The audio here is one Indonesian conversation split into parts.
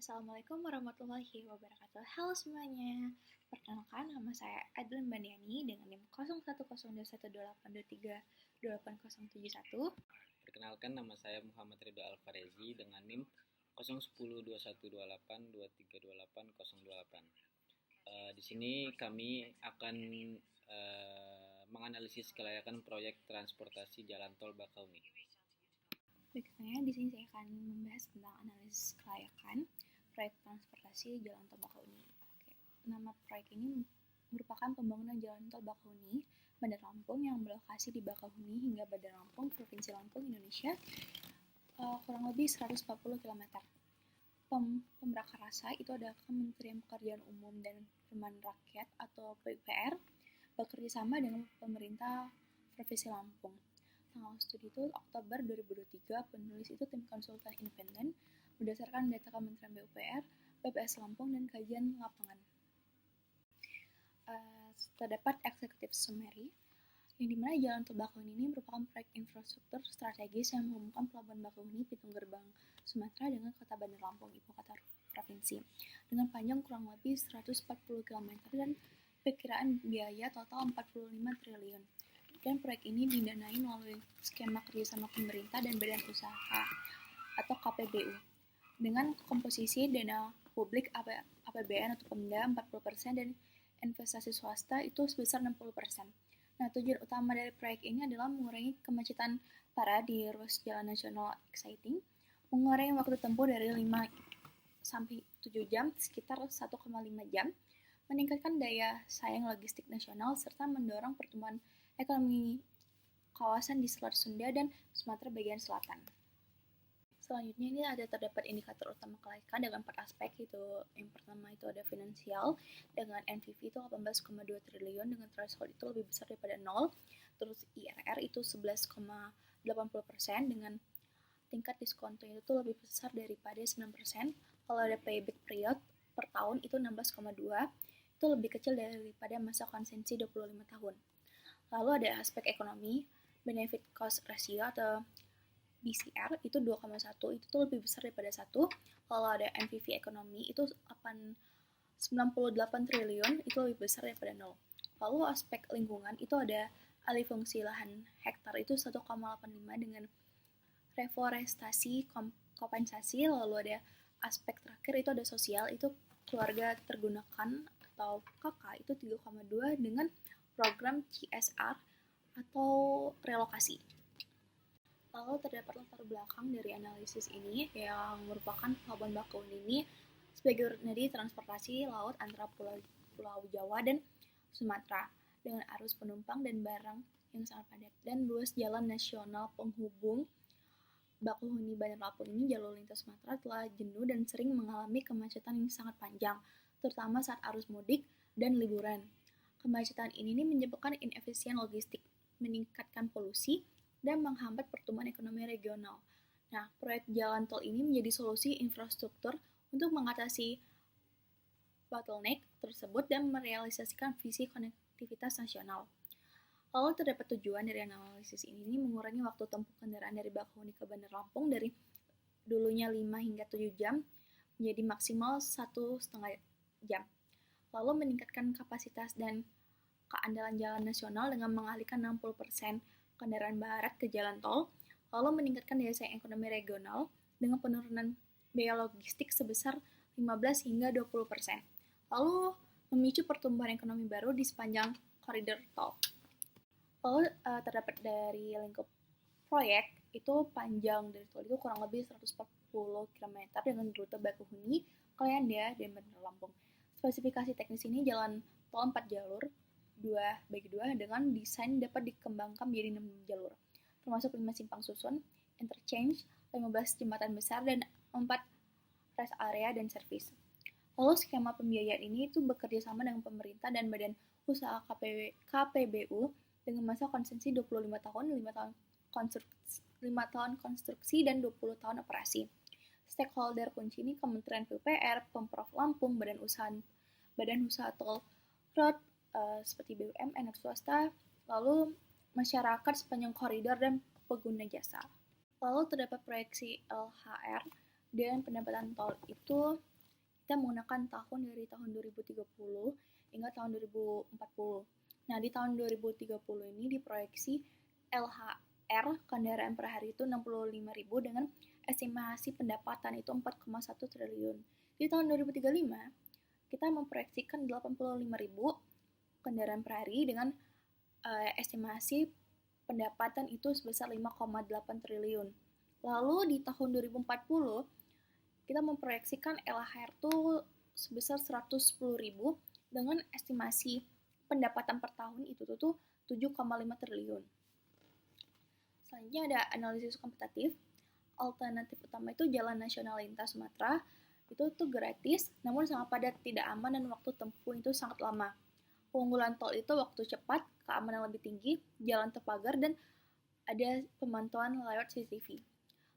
Assalamualaikum warahmatullahi wabarakatuh. Halo semuanya. Perkenalkan, nama saya Adlan Bandiani dengan NIM 012128238071. Perkenalkan, nama saya Muhammad Ridho Alfarezi dengan NIM 012128232808. Di sini kami akan menganalisis kelayakan proyek transportasi jalan tol Bakahuni. Baiknya, di sini saya akan membahas tentang analisis kelayakan proyek transportasi jalan tol Bakahuni. Nama proyek ini merupakan pembangunan jalan tol Bakahuni, Bandar Lampung yang berlokasi di Bakahuni hingga Bandar Lampung, Provinsi Lampung, Indonesia, kurang lebih 140 km. Pemrakarasa itu adalah Kementerian Pekerjaan Umum dan Perumahan Rakyat atau PUPR bekerja sama dengan pemerintah Provinsi Lampung. Tanggal studi itu Oktober 2023, penulis itu tim konsultan independen berdasarkan data Kementerian PUPR, BPS Lampung, dan kajian lapangan. Terdapat executive summary, yang dimana jalan tol Bakahuni ini merupakan proyek infrastruktur strategis yang menghubungkan pelabuhan Bakahuni, pintu gerbang Sumatera, dengan kota Bandar Lampung, ibu kota provinsi, dengan panjang kurang lebih 140 km dan perkiraan biaya total 45 triliun. Dan proyek ini didanai melalui skema kerjasama pemerintah dan badan usaha atau KPBU dengan komposisi dana publik APBN atau Pemda 40% dan investasi swasta itu sebesar 60%. Nah, tujuan utama dari proyek ini adalah mengurangi kemacetan parah di ruas jalan nasional exciting, mengurangi waktu tempuh dari 5 sampai 7 jam, sekitar 1,5 jam, meningkatkan daya saing logistik nasional, serta mendorong pertumbuhan ekonomi kawasan di Selat Sunda dan Sumatera bagian selatan. Selanjutnya ini terdapat indikator utama kelayakan dengan 4 aspek, itu yang pertama itu ada finansial dengan NPV itu 18,2 triliun dengan threshold itu lebih besar daripada 0, terus IRR itu 11,80% dengan tingkat diskonto itu lebih besar daripada 9%, kalau ada payback period per tahun itu 16,2, itu lebih kecil daripada masa konsesi 25 tahun. Lalu ada aspek ekonomi, benefit cost ratio atau BCR itu 2,1, itu tuh lebih besar daripada 1. Kalau ada NPV ekonomi itu 98 triliun, itu lebih besar daripada 0. Lalu aspek lingkungan itu ada alih fungsi lahan hektar itu 1,85 dengan reforestasi kompensasi. Lalu ada aspek terakhir itu ada sosial, itu keluarga tergunakan atau KK itu 3,2 dengan program CSR atau relokasi. Lalu terdapat latar belakang dari analisis ini yang merupakan pelabuhan Bakahuni ini sebagai nadi transportasi laut antara Pulau Jawa dan Sumatera dengan arus penumpang dan barang yang sangat padat, dan luas jalan nasional penghubung Bakahuni Bandar Lampung ini jalur lintas Sumatera telah jenuh dan sering mengalami kemacetan yang sangat panjang, terutama saat arus mudik dan liburan. Kemacetan ini menyebabkan inefisien logistik, meningkatkan polusi, dan menghambat pertumbuhan ekonomi regional. Nah, proyek jalan tol ini menjadi solusi infrastruktur untuk mengatasi bottleneck tersebut dan merealisasikan visi konektivitas nasional. Lalu terdapat tujuan dari analisis ini mengurangi waktu tempuh kendaraan dari Bakahuni ke Bandar Lampung dari dulunya 5 hingga 7 jam menjadi maksimal 1,5 jam. Lalu meningkatkan kapasitas dan keandalan jalan nasional dengan mengalihkan 60% kendaraan barat ke jalan tol, lalu meningkatkan daya saing ekonomi regional dengan penurunan biaya logistik sebesar 15 hingga 20%. Lalu memicu pertumbuhan ekonomi baru di sepanjang koridor tol. Lalu terdapat dari lingkup proyek itu panjang dari tol itu kurang lebih 140 km dengan rute Bakahuni, Kalianda, dan Bandar Lampung. Spesifikasi teknis ini jalan tol 4 jalur 2/2 dengan desain dapat dikembangkan menjadi 6 jalur, termasuk 5 simpang susun, interchange, 15 jembatan besar, dan 4 rest area dan servis. Lalu skema pembiayaan ini itu bekerja sama dengan pemerintah dan badan usaha KPBU dengan masa konsesi 25 tahun, 5 tahun konstruksi, dan 20 tahun operasi. Stakeholder kunci ini Kementerian PUPR, Pemprov Lampung, badan usaha tol road seperti BUMN atau swasta, lalu masyarakat sepanjang koridor dan pengguna jasa. Lalu terdapat proyeksi LHR dan pendapatan tol itu kita menggunakan tahun dari tahun 2030 hingga tahun 2040. Nah, di tahun 2030 ini diproyeksi LHR kendaraan per hari itu 65.000 dengan estimasi pendapatan itu 4,1 triliun. Di tahun 2035, kita memproyeksikan 85.000 kendaraan per hari dengan estimasi pendapatan itu sebesar 5,8 triliun. Lalu di tahun 2040, kita memproyeksikan LHR itu sebesar 110.000 dengan estimasi pendapatan per tahun itu tuh 7,5 triliun. Selanjutnya ada analisis kompetitif. Alternatif utama itu jalan nasional lintas Sumatera itu tuh gratis, namun sangat padat, tidak aman, dan waktu tempuh itu sangat lama. Keunggulan tol itu waktu cepat, keamanan lebih tinggi, jalan terpagar, dan ada pemantauan lewat CCTV.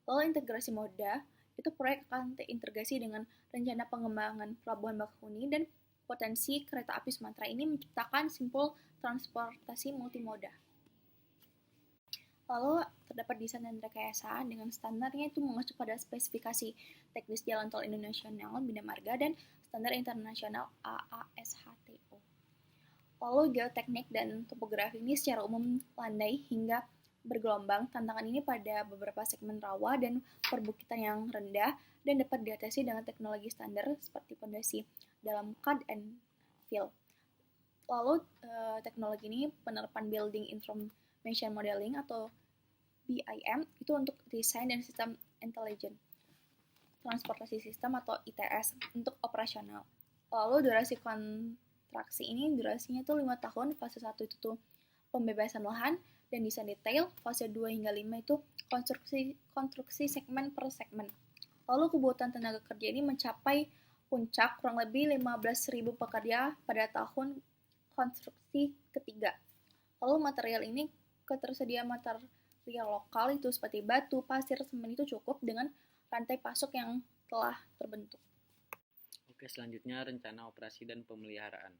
Lalu integrasi moda, itu proyek akan terintegrasi dengan rencana pengembangan Pelabuhan Bakahuni dan potensi kereta api Sumatera ini menciptakan simpul transportasi multimoda. Lalu terdapat desain dan rekayasa dengan standarnya itu mengacu pada spesifikasi teknis Jalan Tol Indonesia Bina Marga dan standar internasional AASHTO. Lalu geoteknik dan topografi ini secara umum landai hingga bergelombang. Tantangan ini pada beberapa segmen rawa dan perbukitan yang rendah dan dapat diatasi dengan teknologi standar seperti pondasi dalam CAD and fill. Lalu teknologi ini penerapan Building Information Modeling atau BIM itu untuk desain dan sistem intelijen transportasi sistem atau ITS untuk operasional. Lalu durasi kontraksi ini durasinya itu 5 tahun. Fase 1 itu tuh pembebasan lahan dan desain detail. Fase 2 hingga 5 itu konstruksi segmen per segmen. Lalu kebutuhan tenaga kerja ini mencapai puncak kurang lebih 15.000 pekerja pada tahun konstruksi ketiga. Lalu material ini ketersediaan material lokal itu seperti batu, pasir, semen itu cukup dengan rantai pasok yang telah terbentuk. Oke, selanjutnya rencana operasi dan pemeliharaan.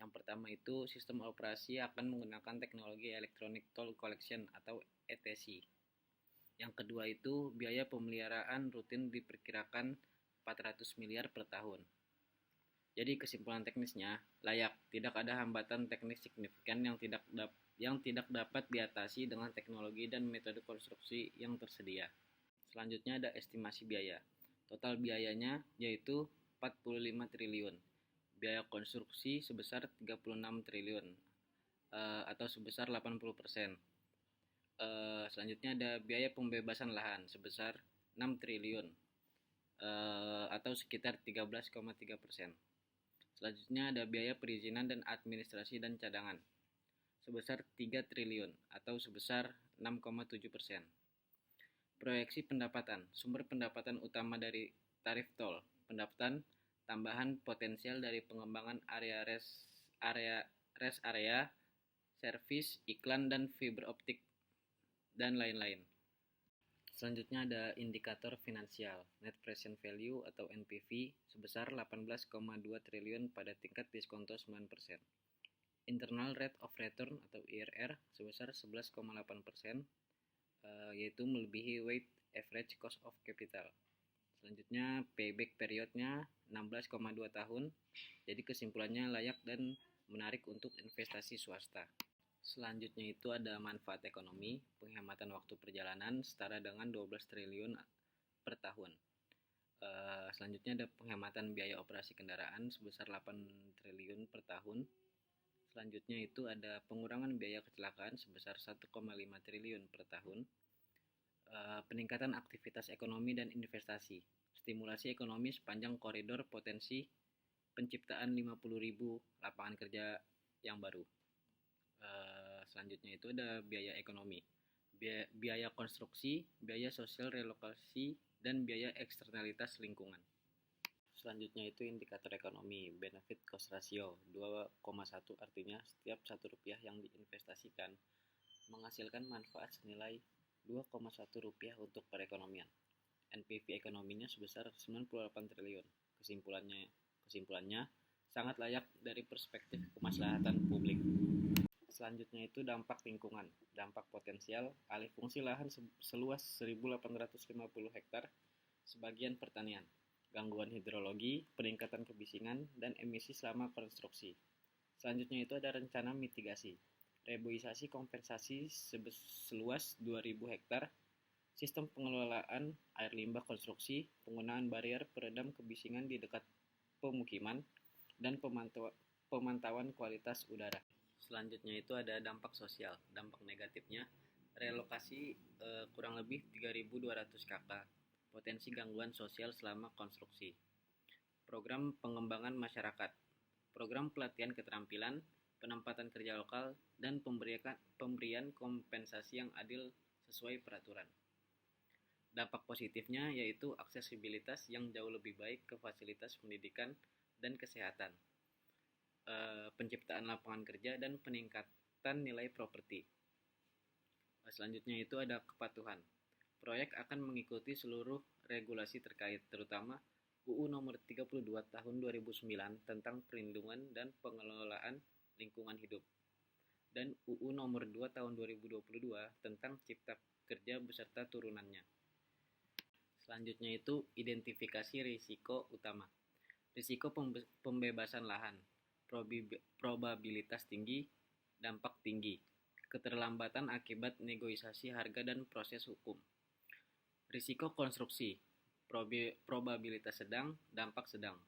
Yang pertama itu sistem operasi akan menggunakan teknologi Electronic Toll Collection atau ETC. Yang kedua itu biaya pemeliharaan rutin diperkirakan 400 miliar per tahun. Jadi kesimpulan teknisnya, layak, tidak ada hambatan teknis signifikan yang tidak dapat diatasi dengan teknologi dan metode konstruksi yang tersedia. Selanjutnya ada estimasi biaya. Total biayanya yaitu 45 triliun. Biaya konstruksi sebesar 36 triliun atau sebesar 80%. Selanjutnya ada biaya pembebasan lahan sebesar 6 triliun atau sekitar 13,3%. Selanjutnya ada biaya perizinan dan administrasi dan cadangan sebesar 3 triliun atau sebesar 6,7%. Proyeksi pendapatan, sumber pendapatan utama dari tarif tol, pendapatan tambahan potensial dari pengembangan rest area, servis, iklan dan fiber optik dan lain-lain. Selanjutnya ada indikator finansial, net present value atau NPV sebesar 18,2 triliun pada tingkat diskonto 9%. Internal rate of return atau IRR sebesar 11,8%, yaitu melebihi weighted average cost of capital. Selanjutnya payback periodnya 16,2 tahun, jadi kesimpulannya layak dan menarik untuk investasi swasta. Selanjutnya itu ada manfaat ekonomi, penghematan waktu perjalanan setara dengan 12 triliun per tahun. Selanjutnya ada penghematan biaya operasi kendaraan sebesar 8 triliun per tahun. Selanjutnya itu ada pengurangan biaya kecelakaan sebesar 1,5 triliun per tahun. Peningkatan aktivitas ekonomi dan investasi, stimulasi ekonomi sepanjang koridor potensi penciptaan 50.000 lapangan kerja yang baru. Selanjutnya itu ada biaya ekonomi, biaya konstruksi, biaya sosial relokasi, dan biaya eksternalitas lingkungan. Selanjutnya itu indikator ekonomi, benefit cost ratio 2,1, artinya setiap 1 rupiah yang diinvestasikan menghasilkan manfaat senilai 2,1 rupiah untuk perekonomian. NPV ekonominya sebesar 98 triliun. Kesimpulannya sangat layak dari perspektif kemaslahatan publik. Selanjutnya itu dampak lingkungan, dampak potensial, alih fungsi lahan seluas 1.850 hektar, sebagian pertanian. gangguan hidrologi, peningkatan kebisingan, dan emisi selama konstruksi. Selanjutnya itu ada rencana mitigasi, reboisasi kompensasi seluas 2.000 hektar, sistem pengelolaan air limbah konstruksi, penggunaan barrier peredam kebisingan di dekat pemukiman, dan pemantauan kualitas udara. Selanjutnya itu ada dampak sosial. Dampak negatifnya, relokasi kurang lebih 3.200 kakak, potensi gangguan sosial selama konstruksi. Program pengembangan masyarakat, program pelatihan keterampilan, penempatan kerja lokal, dan pemberian kompensasi yang adil sesuai peraturan. Dampak positifnya yaitu aksesibilitas yang jauh lebih baik ke fasilitas pendidikan dan kesehatan, penciptaan lapangan kerja, dan peningkatan nilai properti. Selanjutnya itu ada kepatuhan. Proyek akan mengikuti seluruh regulasi terkait, terutama UU Nomor 32 Tahun 2009 tentang perlindungan dan pengelolaan lingkungan hidup, dan UU Nomor 2 Tahun 2022 tentang Cipta Kerja beserta turunannya. Selanjutnya itu identifikasi risiko utama. Risiko pembebasan lahan, probabilitas tinggi, dampak tinggi, keterlambatan akibat negosiasi harga dan proses hukum. Risiko konstruksi, probabilitas sedang, dampak sedang,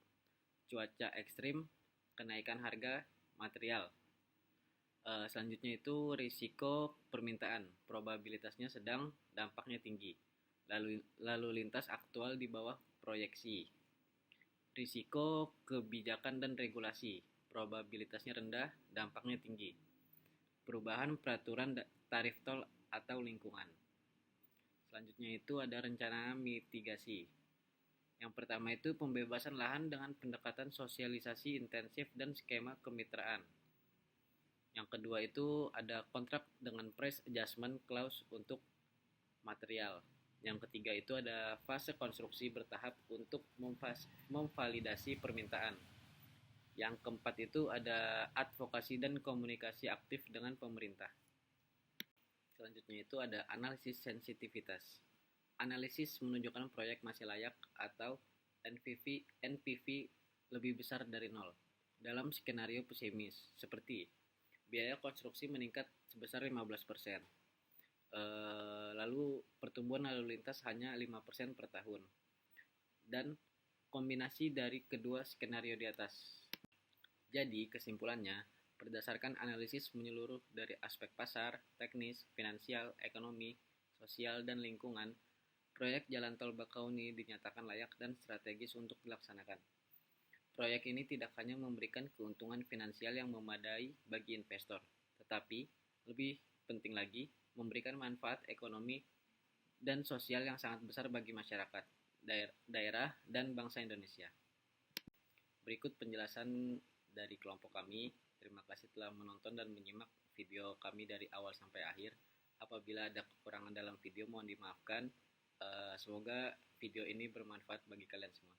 cuaca ekstrim, kenaikan harga material. Selanjutnya itu risiko permintaan, probabilitasnya sedang, dampaknya tinggi, lalu lintas aktual di bawah proyeksi. Risiko kebijakan dan regulasi, probabilitasnya rendah, dampaknya tinggi. Perubahan peraturan tarif tol atau lingkungan. Selanjutnya itu ada rencana mitigasi. Yang pertama itu pembebasan lahan dengan pendekatan sosialisasi intensif dan skema kemitraan. Yang kedua itu ada kontrak dengan price adjustment clause untuk material. Yang ketiga itu ada fase konstruksi bertahap untuk memvalidasi permintaan. Yang keempat itu ada advokasi dan komunikasi aktif dengan pemerintah. Selanjutnya itu ada analisis sensitivitas. Analisis menunjukkan proyek masih layak atau NPV lebih besar dari 0 dalam skenario pesimis, seperti biaya konstruksi meningkat sebesar 15%. Lalu pertumbuhan lalu lintas hanya 5% per tahun, dan kombinasi dari kedua skenario di atas. Jadi kesimpulannya, berdasarkan analisis menyeluruh dari aspek pasar, teknis, finansial, ekonomi, sosial, dan lingkungan, proyek Jalan Tol Bakauni dinyatakan layak dan strategis untuk dilaksanakan. Proyek ini tidak hanya memberikan keuntungan finansial yang memadai bagi investor, tetapi lebih penting lagi, memberikan manfaat ekonomi dan sosial yang sangat besar bagi masyarakat, daerah, dan bangsa Indonesia. Berikut penjelasan dari kelompok kami. Terima kasih telah menonton dan menyimak video kami dari awal sampai akhir. Apabila ada kekurangan dalam video, mohon dimaafkan. Semoga video ini bermanfaat bagi kalian semua.